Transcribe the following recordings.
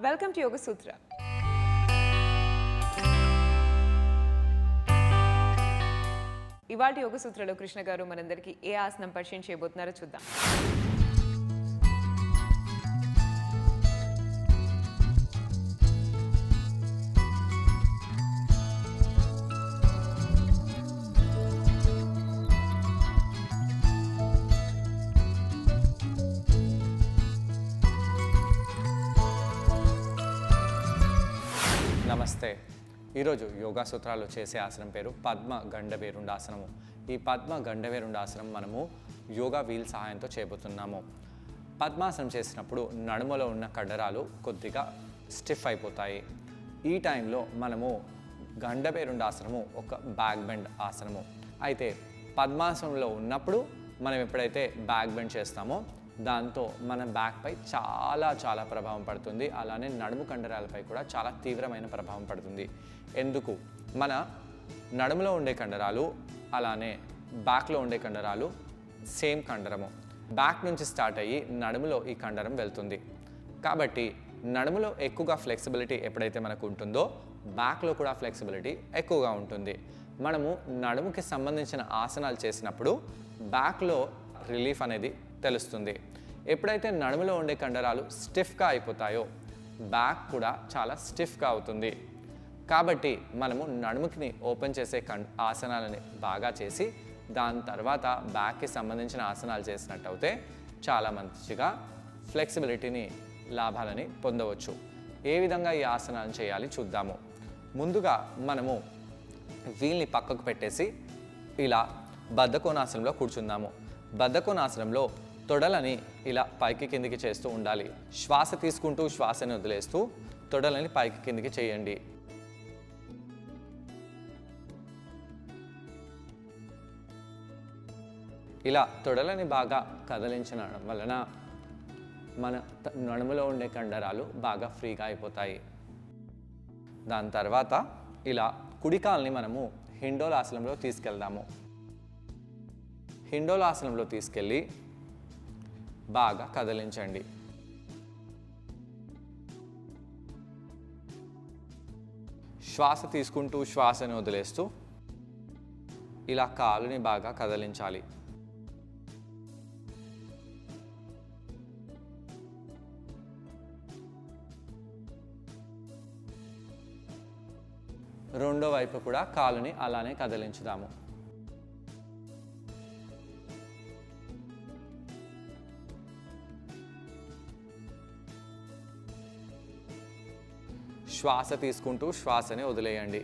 Welcome to యోగ సూత్ర. ఇవాళ యోగ సూత్రలో కృష్ణ గారు మనందరికీ ఏ ఆసనం పరిచయం చేయబోతున్నారో చూద్దాం. నమస్తే. ఈరోజు యోగా సూత్రాలు చేసే ఆసనం పేరు పద్మ గండభేరుండాసనము. ఈ పద్మ గండభేరుండాసనం మనము యోగా వీల్ సహాయంతో చేయబోతున్నాము. పద్మాసనం చేసినప్పుడు నడుమలో ఉన్న కండరాలు కొద్దిగా స్టిఫ్ అయిపోతాయి. ఈ టైంలో మనము గండభేరుండాసనము ఒక బ్యాక్ బెండ్ ఆసనము. అయితే పద్మాసనంలో ఉన్నప్పుడు మనం ఎప్పుడైతే బ్యాక్ బెండ్ చేస్తామో దాంతో మన బ్యాక్పై చాలా ప్రభావం పడుతుంది. అలానే నడుము కండరాలపై కూడా చాలా తీవ్రమైన ప్రభావం పడుతుంది. ఎందుకు? మన నడుములో ఉండే కండరాలు అలానే బ్యాక్లో ఉండే కండరాలు సేమ్ కండరము. బ్యాక్ నుంచి స్టార్ట్ అయ్యి నడుములో ఈ కండరం వెళ్తుంది. కాబట్టి నడుములో ఎక్కువగా ఫ్లెక్సిబిలిటీ ఎప్పుడైతే మనకు ఉంటుందో బ్యాక్లో కూడా ఫ్లెక్సిబిలిటీ ఎక్కువగా ఉంటుంది. మనము నడుముకి సంబంధించిన ఆసనాలు చేసినప్పుడు బ్యాక్లో రిలీఫ్ అనేది తెలుస్తుంది. ఎప్పుడైతే నడుములో ఉండే కండరాలు స్టిఫ్గా అయిపోతాయో బ్యాక్ కూడా చాలా స్టిఫ్గా అవుతుంది. కాబట్టి మనము నడుముకి ఓపెన్ చేసే ఆసనాలని బాగా చేసి దాని తర్వాత బ్యాక్కి సంబంధించిన ఆసనాలు చేసినట్టు అయితే చాలా మంచిగా ఫ్లెక్సిబిలిటీని లాభాలని పొందవచ్చు. ఏ విధంగా ఈ ఆసనాలను చేయాలి చూద్దాము. ముందుగా మనము వీల్ని పక్కకు పెట్టేసి ఇలా బద్ధకోణాసనంలో కూర్చుందాము. బద్ధకోణాసనంలో తొడలని ఇలా పైకి కిందికి చేస్తూ ఉండాలి. శ్వాస తీసుకుంటూ శ్వాసని వదిలేస్తూ తొడలని పైకి కిందికి చేయండి. ఇలా తొడలని బాగా కదిలించడం వలన మన నడుములో ఉండే కండరాలు బాగా ఫ్రీగా అయిపోతాయి. దాని తర్వాత ఇలా కుడికాల్ని మనము హిండోలాసనంలో తీసుకెళ్దాము. హిండోలాసనంలో తీసుకెళ్ళి బాగా కదిలించండి. శ్వాస తీసుకుంటూ శ్వాసని వదిలేస్తూ ఇలా కాలుని బాగా కదిలించాలి. రెండో వైపు కూడా కాలుని అలానే కదిలించుదాము. శ్వాస తీసుకుంటూ శ్వాసని వదిలేయండి.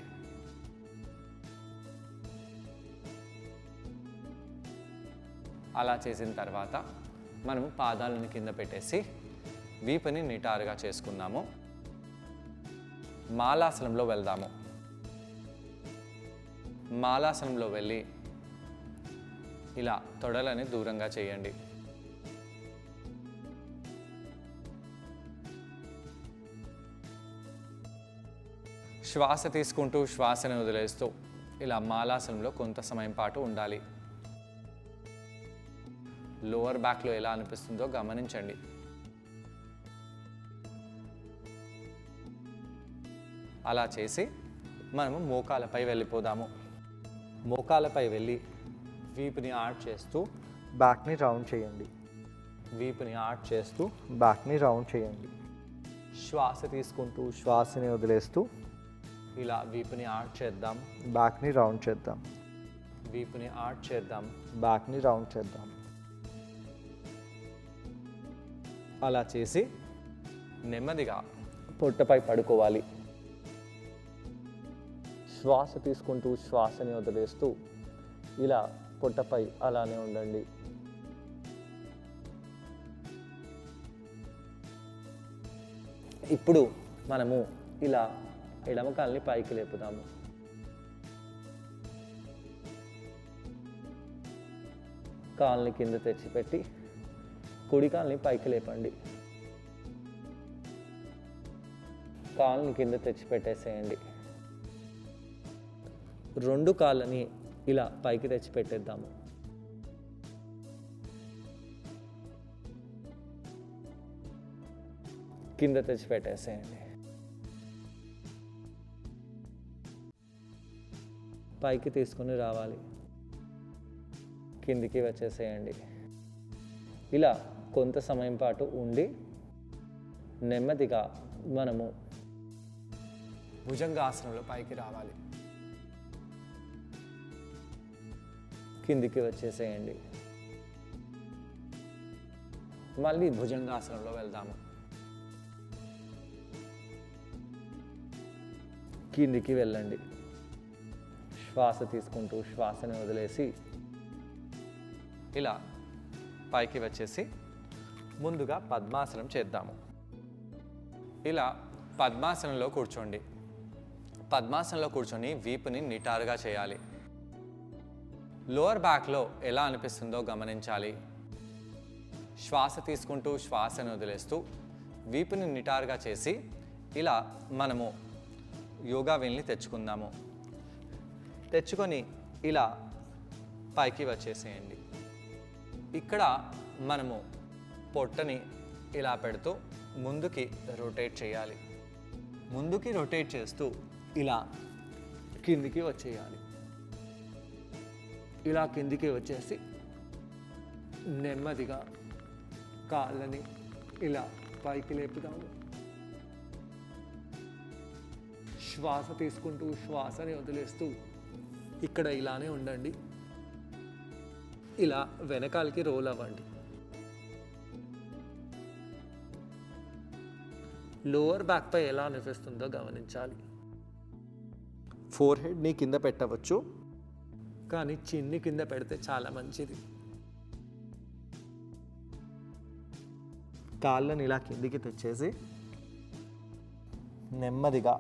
అలా చేసిన తర్వాత మనము పాదాలను కింద పెట్టేసి వీపుని నిటారుగా చేసుకుందాము. మాలాసనంలో వెళ్దాము. మాలాసనంలో వెళ్ళి ఇలా తొడలని దూరంగా చేయండి. శ్వాస తీసుకుంటూ శ్వాసని వదిలేస్తూ ఇలా మాలాసనంలో కొంత సమయం పాటు ఉండాలి. లోవర్ బ్యాక్లో ఎలా అనిపిస్తుందో గమనించండి. అలా చేసి మనము మోకాలపై వెళ్ళిపోదాము. మోకాలపై వెళ్ళి వీపుని ఆర్చ్ చేస్తూ బ్యాక్ని రౌండ్ చేయండి. వీపుని ఆర్చ్ చేస్తూ బ్యాక్ని రౌండ్ చేయండి. శ్వాస తీసుకుంటూ శ్వాసని వదిలేస్తూ ఇలా వీపుని ఆర్చ్ చేద్దాం. బ్యాక్ని రౌండ్ చేద్దాం. వీపుని ఆర్చ్ చేద్దాం. బ్యాక్ని రౌండ్ చేద్దాం. అలా చేసి నెమ్మదిగా పొట్టపై పడుకోవాలి. శ్వాస తీసుకుంటూ శ్వాసని వదిలేస్తూ ఇలా పొట్టపై అలానే ఉండండి. ఇప్పుడు మనము ఇలా ఎడమ కాల్ని పైకి లేపుదాము. కాల్ని కింద తెచ్చిపెట్టి కుడి కాల్ని పైకి లేపండి. కాల్ని కింద తెచ్చిపెట్టేసేయండి. రెండు కాళ్ళని ఇలా పైకి తెచ్చిపెట్టేద్దాము. కింద తెచ్చి పెట్టేసేయండి. పైకి తీసుకొని రావాలి, కిందికి వచ్చేసేయండి. ఇలా కొంత సమయం పాటు ఉండి నెమ్మదిగా మనము భుజంగాసనంలో పైకి రావాలి, కిందికి వచ్చేసేయండి. మళ్ళీ భుజంగాసనంలో వెళ్దాము. కిందికి వెళ్ళండి. శ్వాస తీసుకుంటూ శ్వాసని వదిలేసి ఇలా పైకి వచ్చేసి ముందుగా పద్మాసనం చేద్దాము. ఇలా పద్మాసనంలో కూర్చోండి. పద్మాసనంలో కూర్చొని వీపుని నిటారుగా చేయాలి. లోవర్ బ్యాక్లో ఎలా అనిపిస్తుందో గమనించాలి. శ్వాస తీసుకుంటూ శ్వాసను వదిలేస్తూ వీపుని నిటారుగా చేసి ఇలా మనము యోగా వేల్ని తెచ్చుకుందాము. తెచ్చుకొని ఇలా పైకి వచ్చేసేయండి. ఇక్కడ మనము పొట్టని ఇలా పెడుతూ ముందుకి రొటేట్ చేయాలి. ముందుకి రొటేట్ చేస్తూ ఇలా కిందికి వచ్చేయాలి. ఇలా కిందికి వచ్చేసి నెమ్మదిగా కాళ్ళని ఇలా పైకి లేపుదాము. శ్వాస తీసుకుంటూ శ్వాసని వదిలేస్తూ ఇక్కడ ఇలానే ఉండండి. ఇలా వెనకాలకి రోల్ అవ్వండి. లోవర్ బ్యాక్ పై ఎలా అనిపిస్తుందో గమనించాలి. ఫోర్ హెడ్ని కింద పెట్టవచ్చు, కానీ చిన్ని కింద పెడితే చాలా మంచిది. కాళ్ళని ఇలా కిందికి తెచ్చేసి నెమ్మదిగా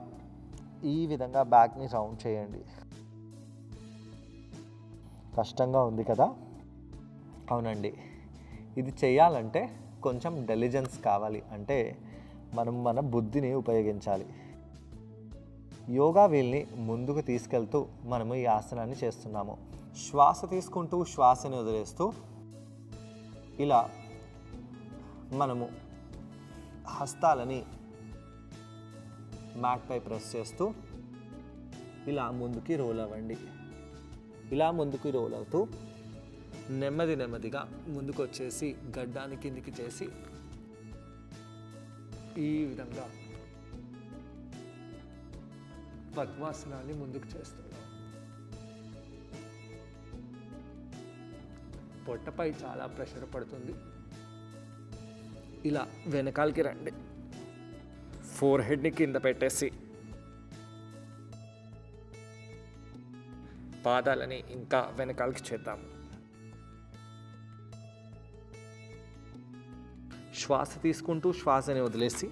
ఈ విధంగా బ్యాక్ని రౌండ్ చేయండి. కష్టంగా ఉంది కదా? అవునండి. ఇది చేయాలంటే కొంచెం డెలిజెన్స్ కావాలి, అంటే మనం మన బుద్ధిని ఉపయోగించాలి. యోగా వీల్ని ముందుకు తీసుకెళ్తూ మనము ఈ ఆసనాన్ని చేస్తున్నాము. శ్వాస తీసుకుంటూ శ్వాసని వదిలేస్తూ ఇలా మనము హస్తాలని మ్యాట్పై ప్రెస్ చేస్తూ ఇలా ముందుకి రోల్ అవ్వండి. ఇలా ముందుకు రోల్ అవుతూ నెమ్మదిగా ముందుకు వచ్చేసి గడ్డాన్ని కిందికి చేసి ఈ విధంగా పద్మాసనాన్ని ముందుకు చేస్తున్నాం. పొట్టపై చాలా ప్రెషర్ పడుతుంది. ఇలా వెనకాలకి రండి. ఫోర్ హెడ్ని కింద పెట్టేసి పాదాలని ఇంకా వెనకాలకి చేద్దాం. శ్వాస తీసుకుంటూ శ్వాసని వదిలేసి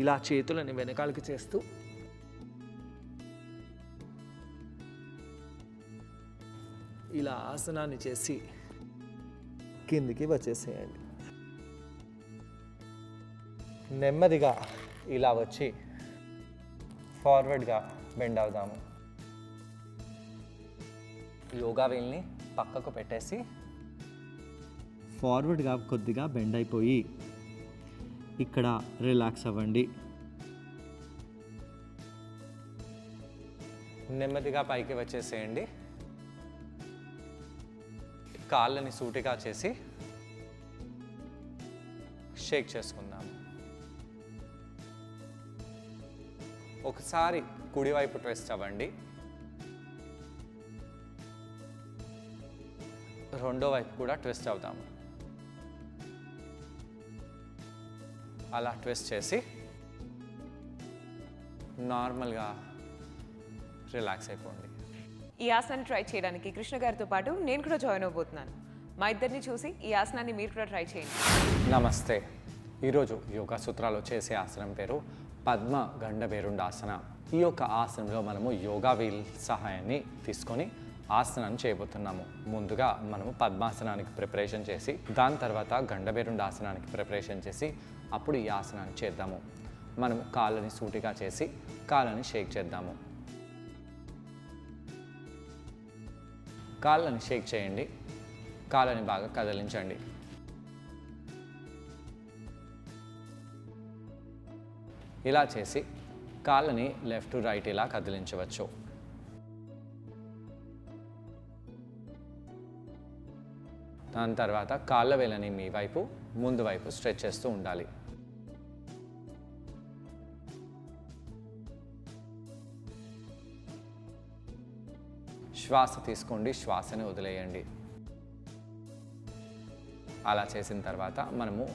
ఇలా చేతులని వెనకాలకి చేస్తూ ఇలా ఆసనాన్ని చేసి కిందికి వచ్చేసేయండి. నెమ్మదిగా ఇలా వచ్చి ఫార్వర్డ్గా బెండ్ అవుదాము. యోగా వీల్ని పక్కకు పెట్టేసి ఫార్వర్డ్గా కొద్దిగా బెండ్ అయిపోయి ఇక్కడ రిలాక్స్ అవ్వండి. నెమ్మదిగా పైకి వచ్చేసేయండి. కాళ్ళని సూటిగా చేసి షేక్ చేసుకుందాం. ఒకసారి కుడివైపు ట్విస్ట్ అవ్వండి. రెండో వైపు కూడా ట్విస్ట్ అవుతాము. అలా ట్విస్ట్ చేసి నార్మల్గా రిలాక్స్ అయిపోండి. ఈ ఆసనాన్ని ట్రై చేయడానికి కృష్ణ గారితో పాటు నేను కూడా జాయిన్ అవబోతున్నాను. మా ఇద్దరిని చూసి ఈ ఆసనాన్ని మీరు కూడా ట్రై చేయండి. నమస్తే. ఈరోజు యోగా సూత్రాలు చేసే ఆసనం పేరు పద్మ గండ భేరుండాసన. ఈ యొక్క ఆసనంలో మనము యోగా వీల్ సహాయాన్ని తీసుకొని ఆసనాన్ని చేయబోతున్నాము. ముందుగా మనము పద్మాసనానికి ప్రిపరేషన్ చేసి దాని తర్వాత గండభేరుండాసనానికి ప్రిపరేషన్ చేసి అప్పుడు ఈ ఆసనాన్ని చేద్దాము. మనము కాళ్ళని సూటిగా చేసి కాళ్ళని షేక్ చేద్దాము. కాళ్ళని షేక్ చేయండి. కాళ్ళని బాగా కదిలించండి. ఇలా చేసి కాళ్ళని లెఫ్ట్ టు రైట్ ఇలా కదిలించవచ్చు. దాని తర్వాత కాళ్ళ వేళ్ళని మీ వైపు ముందు వైపు స్ట్రెచ్ చేస్తూ ఉండాలి. శ్వాస తీసుకోండి, శ్వాసని వదిలేయండి. అలా చేసిన తర్వాత మనము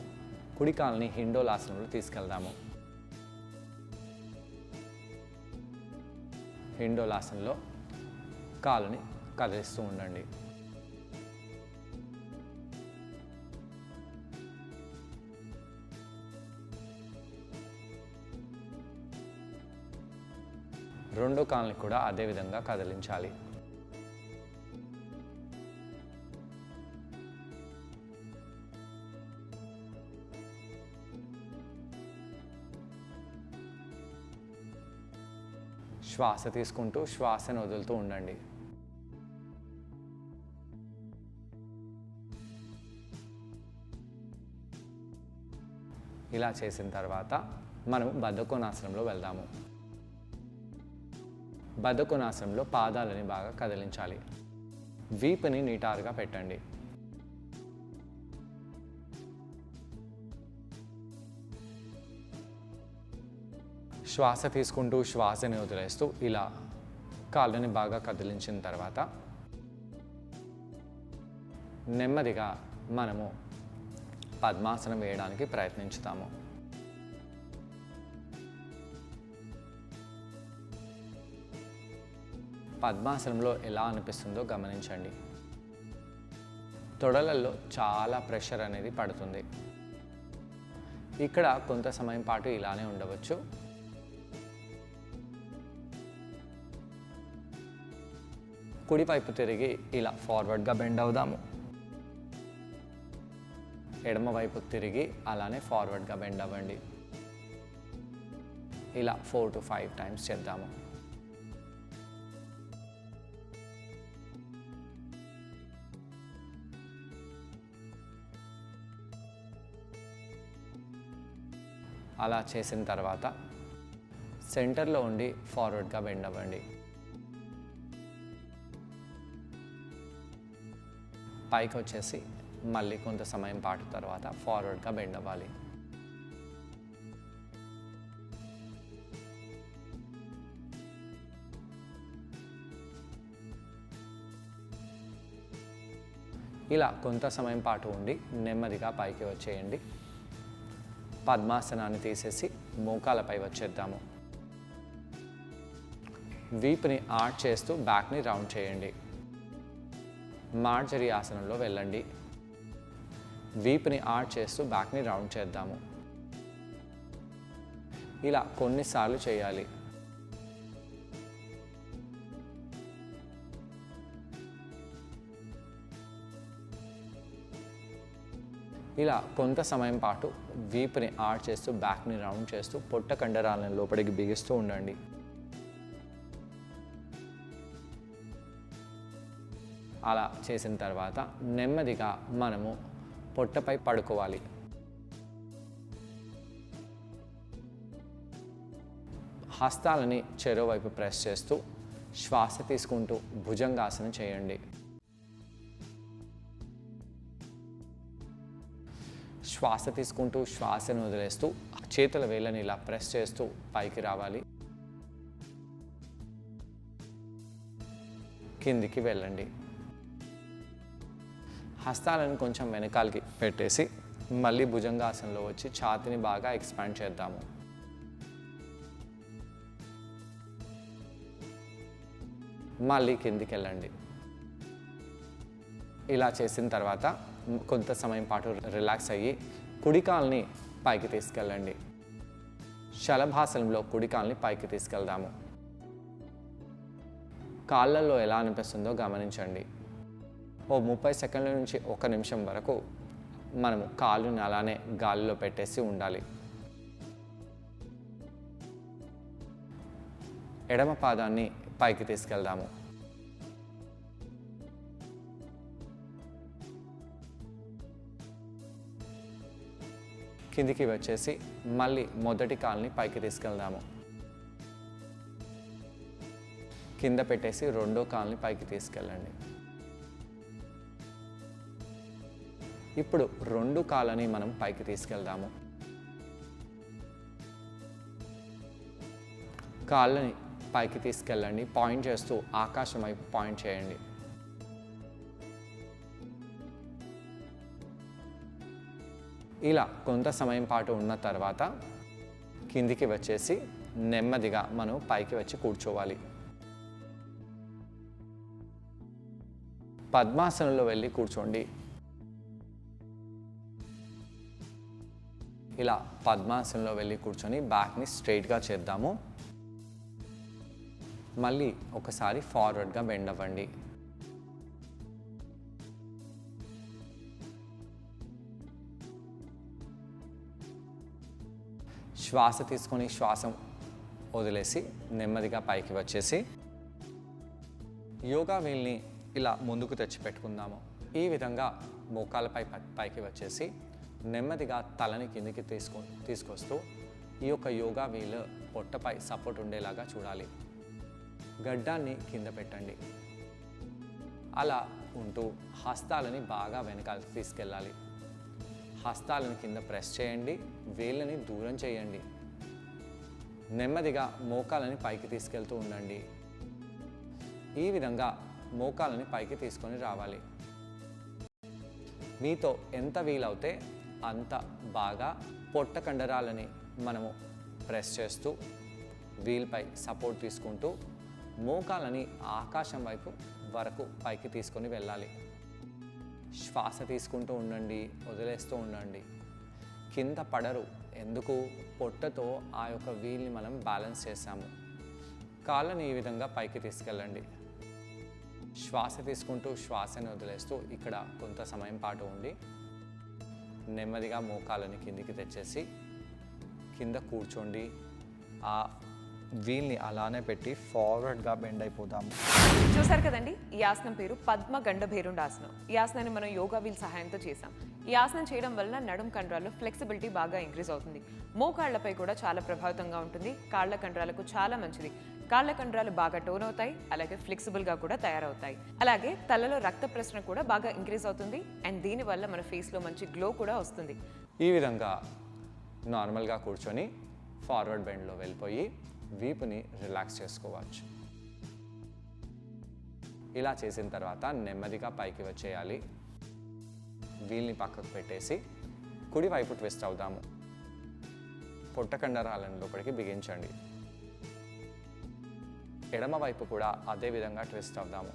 కుడి కాలుని హిండోలాసనంలో తీసుకెళ్దాము. హిండోలాసనంలో కాలుని కదిలిస్తూ ఉండండి. రెండో కాలుని కూడా అదే విధంగా కదిలించాలి. శ్వాస తీసుకుంటూ శ్వాసను వదులుతూ ఉండండి. ఇలా చేసిన తర్వాత మనం బద్ధకోణాసనంలో వెళ్దాము. బద్ధకోణాసనంలో పాదాలని బాగా కదిలించాలి. వీపుని నిటారుగా పెట్టండి. శ్వాస తీసుకుంటూ శ్వాసని వదిలేస్తూ ఇలా కాళ్ళని బాగా కదిలించిన తర్వాత నెమ్మదిగా మనము పద్మాసనం వేయడానికి ప్రయత్నించుతాము. పద్మాసనంలో ఎలా అనిపిస్తుందో గమనించండి. తొడలలో చాలా ప్రెషర్ అనేది పడుతుంది. ఇక్కడ కొంత సమయం పాటు ఇలానే ఉండవచ్చు. కుడివైపు తిరిగి ఇలా ఫార్వర్డ్గా బెండ్ అవుదాము. ఎడమ వైపు తిరిగి అలానే ఫార్వర్డ్గా బెండ్ అవ్వండి. ఇలా 4 to 5 టైమ్స్ చేద్దాము. అలా చేసిన తర్వాత సెంటర్లో ఉండి ఫార్వర్డ్గా బెండ్ అవ్వండి. పైకి వచ్చేసి మళ్ళీ కొంత సమయం పాటు తర్వాత ఫార్వర్డ్గా బెండ్ అవ్వాలి. ఇలా కొంత సమయం పాటు ఉండి నెమ్మదిగా పైకి వచ్చేయండి. పద్మాసనాన్ని తీసేసి మోకాలపై వచ్చేద్దాము. వీపుని ఆర్చ్ చేస్తూ బ్యాక్ని రౌండ్ చేయండి. మార్జరీ ఆసనంలో వెళ్ళండి. వీపుని ఆర్చ్ చేస్తూ బ్యాక్ని రౌండ్ చేద్దాము. ఇలా కొన్నిసార్లు చేయాలి. ఇలా కొంత సమయం పాటు వీపుని ఆర్చ్ చేస్తూ బ్యాక్ని రౌండ్ చేస్తూ పొట్ట కండరాలను లోపలికి బిగిస్తూ ఉండండి. అలా చేసిన తర్వాత నెమ్మదిగా మనము పొట్టపై పడుకోవాలి. హస్తాలని చెరోవైపు ప్రెస్ చేస్తూ శ్వాస తీసుకుంటూ భుజంగాసనం చేయండి. శ్వాస తీసుకుంటూ శ్వాసను వదిలేస్తూ చేతుల వేళ్ళని ఇలా ప్రెస్ చేస్తూ పైకి రావాలి. కిందికి వెళ్ళండి. హస్తాలను కొంచెం వెనకాలకి పెట్టేసి మళ్ళీ భుజంగాసనంలో వచ్చి ఛాతీని బాగా ఎక్స్పాండ్ చేద్దాము. మళ్ళీ కిందికి వెళ్ళండి. ఇలా చేసిన తర్వాత కొంత సమయం పాటు రిలాక్స్ అయ్యి కుడికాల్ని పైకి తీసుకెళ్ళండి. శలభాసనంలో కుడికాల్ని పైకి తీసుకెళ్దాము. కాళ్ళల్లో ఎలా అనిపిస్తుందో గమనించండి. ఓ 30 సెకండ్ల నుంచి 1 నిమిషం వరకు మనము కాళ్ళని అలానే గాలిలో పెట్టేసి ఉండాలి. ఎడమ పాదాన్ని పైకి తీసుకెళ్దాము. కిందికి వచ్చేసి మళ్ళీ మొదటి కాల్ని పైకి తీసుకెళ్దాము. కింద పెట్టేసి రెండో కాల్ని పైకి తీసుకెళ్ళండి. ఇప్పుడు రెండు కాళ్ళని మనం పైకి తీసుకెళ్దాము. కాళ్ళని పైకి తీసుకెళ్ళండి. పాయింట్ చేస్తూ ఆకాశం వైపు పాయింట్ చేయండి. ఇలా కొంత సమయం పాటు ఉన్న తర్వాత కిందికి వచ్చేసి నెమ్మదిగా మనం పైకి వచ్చి కూర్చోవాలి. పద్మాసనంలో వెళ్ళి కూర్చోండి. ఇలా పద్మాసనంలో వెళ్ళి కూర్చొని బ్యాక్ని స్ట్రైట్గా చేద్దాము. మళ్ళీ ఒకసారి ఫార్వర్డ్గా బెండ్ అవ్వండి. శ్వాస తీసుకొని శ్వాస వదిలేసి నెమ్మదిగా పైకి వచ్చేసి యోగా వీల్ని ఇలా ముందుకు తెచ్చి పెట్టుకుందాము. ఈ విధంగా మోకాలపై పైకి వచ్చేసి నెమ్మదిగా తలని కిందికి తీసుకొస్తూ ఈ యొక్క యోగా వీల్ పొట్టపై సపోర్ట్ ఉండేలాగా చూడాలి. గడ్డాన్ని కింద పెట్టండి. అలా ఉంటూ హస్తాలని బాగా వెనకాలకి తీసుకెళ్ళాలి. హస్తాలను కింద ప్రెస్ చేయండి. వేళ్ళని దూరం చేయండి. నెమ్మదిగా మోకాలని పైకి తీసుకెళ్తూ ఉండండి. ఈ విధంగా మోకాలని పైకి తీసుకొని రావాలి. మీతో ఎంత వీలవుతే అంత బాగా పొట్ట కండరాలని మనము ప్రెస్ చేస్తూ వీల్పై సపోర్ట్ తీసుకుంటూ మోకాలని ఆకాశం వైపు వరకు పైకి తీసుకొని వెళ్ళాలి. శ్వాస తీసుకుంటూ ఉండండి, వదిలేస్తూ ఉండండి. కింద పడరు. ఎందుకు? పొట్టతో ఆ యొక్క వీల్ని మనం బ్యాలెన్స్ చేసాము. కాళ్ళని ఈ విధంగా పైకి తీసుకెళ్ళండి. శ్వాస తీసుకుంటూ శ్వాసని వదిలేస్తూ ఇక్కడ కొంత సమయం పాటు ఉండి నెమ్మదిగా మోకాలని కిందికి తెచ్చేసి కింద కూర్చోండి. ఆ వీల్ని అలానే పెట్టి ఫార్వర్డ్గా బెండ్ అయిపోదాము. చూసారు కదండి, ఈ ఆసనం పేరు పద్మ గండ భేరుండాసనం. ఈ ఆసనాన్ని మనం యోగా వీల్ సహాయంతో చేసాం. ఈ ఆసనం చేయడం వలన నడుం కండరాల్లో ఫ్లెక్సిబిలిటీ బాగా ఇంక్రీజ్ అవుతుంది. మోకాళ్లపై కూడా చాలా ప్రభావితంగా ఉంటుంది. కాళ్ల కండరాలకు చాలా మంచిది. కాళ్ల కండరాలు బాగా టోన్ అవుతాయి, అలాగే ఫ్లెక్సిబుల్గా కూడా తయారవుతాయి. అలాగే తలలో రక్త ప్రసరణ కూడా బాగా ఇంక్రీజ్ అవుతుంది. అండ్ దీనివల్ల మన ఫేస్లో మంచి గ్లో కూడా వస్తుంది. ఈ విధంగా నార్మల్గా కూర్చొని ఫార్వర్డ్ బెండ్లో వెళ్ళిపోయి వీపుని రిలాక్స్ చేసుకోవచ్చు. ఇలా చేసిన తర్వాత నెమ్మదిగా పైకి వచ్చేయాలి. వీల్ని పక్కకు పెట్టేసి కుడివైపు ట్విస్ట్ అవుదాము. పొట్ట కండరాలను లోపలికి బిగించండి. ఎడమ వైపు కూడా అదే విధంగా ట్విస్ట్ అవుదాము.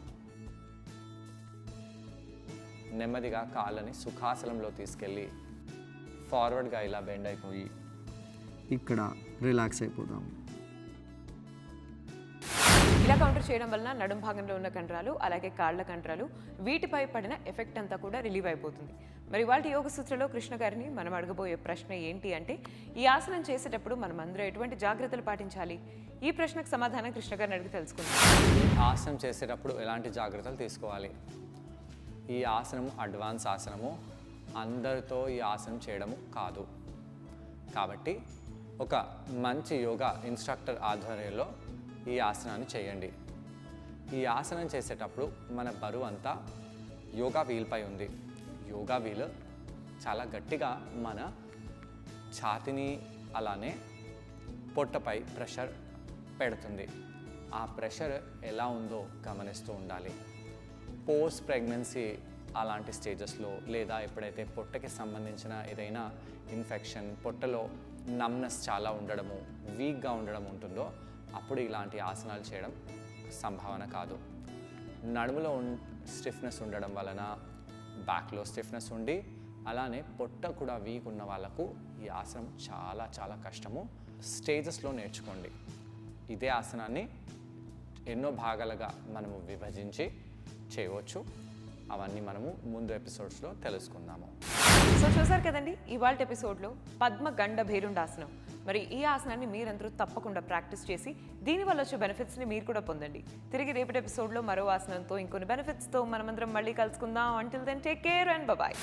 నెమ్మదిగా కాళ్ళని సుఖాసనంలో తీసుకెళ్ళి ఫార్వర్డ్గా ఇలా బెండ్ అయిపోయి ఇక్కడ రిలాక్స్ అయిపోదాము. ఇలా కౌంటర్ చేయడం వలన నడుం భాగంలో ఉన్న కండరాలు, అలాగే కాళ్ల కండరాలు, వీటిపై పడిన ఎఫెక్ట్ అంతా కూడా రిలీవ్ అయిపోతుంది. మరి వాళ్ళ యోగ సూత్రలో కృష్ణ గారిని మనం అడగబోయే ప్రశ్న ఏంటి అంటే, ఈ ఆసనం చేసేటప్పుడు మనం అందరూ ఎటువంటి జాగ్రత్తలు పాటించాలి? ఈ ప్రశ్నకు సమాధానం కృష్ణ గారిని అడిగి తెలుసుకుందాం. ఆసనం చేసేటప్పుడు ఎలాంటి జాగ్రత్తలు తీసుకోవాలి? ఈ ఆసనం అడ్వాన్స్ ఆసనము. అందరితో ఈ ఆసనం చేయడము కాదు. కాబట్టి ఒక మంచి యోగా ఇన్స్ట్రక్టర్ ఆధ్వర్యంలో ఈ ఆసనాన్ని చేయండి. ఈ ఆసనం చేసేటప్పుడు మన బరువు అంతా యోగా వీల్పై ఉంది. యోగా వీల్ చాలా గట్టిగా మన ఛాతిని అలానే పొట్టపై ప్రెషర్ పెడుతుంది. ఆ ప్రెషర్ ఎలా ఉందో గమనిస్తూ ఉండాలి. పోస్ట్ ప్రెగ్నెన్సీ అలాంటి స్టేజెస్లో లేదా ఎప్పుడైతే పొట్టకి సంబంధించిన ఏదైనా ఇన్ఫెక్షన్, పొట్టలో నమ్నెస్ చాలా ఉండడము, వీక్గా ఉండడం ఉంటుందో అప్పుడు ఇలాంటి ఆసనాలు చేయడం సంభావన కాదు. నడుములో స్టిఫ్నెస్ ఉండడం వలన బ్యాక్లో స్టిఫ్నెస్ ఉండి అలానే పొట్ట కూడా వీక్ ఉన్న వాళ్ళకు ఈ ఆసనం చాలా చాలా కష్టము. స్టేజెస్లో నేర్చుకోండి. ఇదే ఆసనాన్ని ఎన్నో భాగాలుగా మనము విభజించి చేయవచ్చు. అవన్నీ మనము ముందు ఎపిసోడ్స్లో తెలుసుకుందాము. సో చూసారు కదండి, ఇవాళ ఎపిసోడ్లో పద్మ గండ భేరుండాసనం. మరి ఈ ఆసనాన్ని మీరందరూ తప్పకుండా ప్రాక్టీస్ చేసి దీనివల్ల వచ్చే బెనిఫిట్స్ని మీరు కూడా పొందండి. తిరిగి రేపటి ఎపిసోడ్లో మరో ఆసనంతో ఇంకొన్ని బెనిఫిట్స్తో మనమందరం మళ్ళీ కలుసుకుందాం. Until then take care and bye.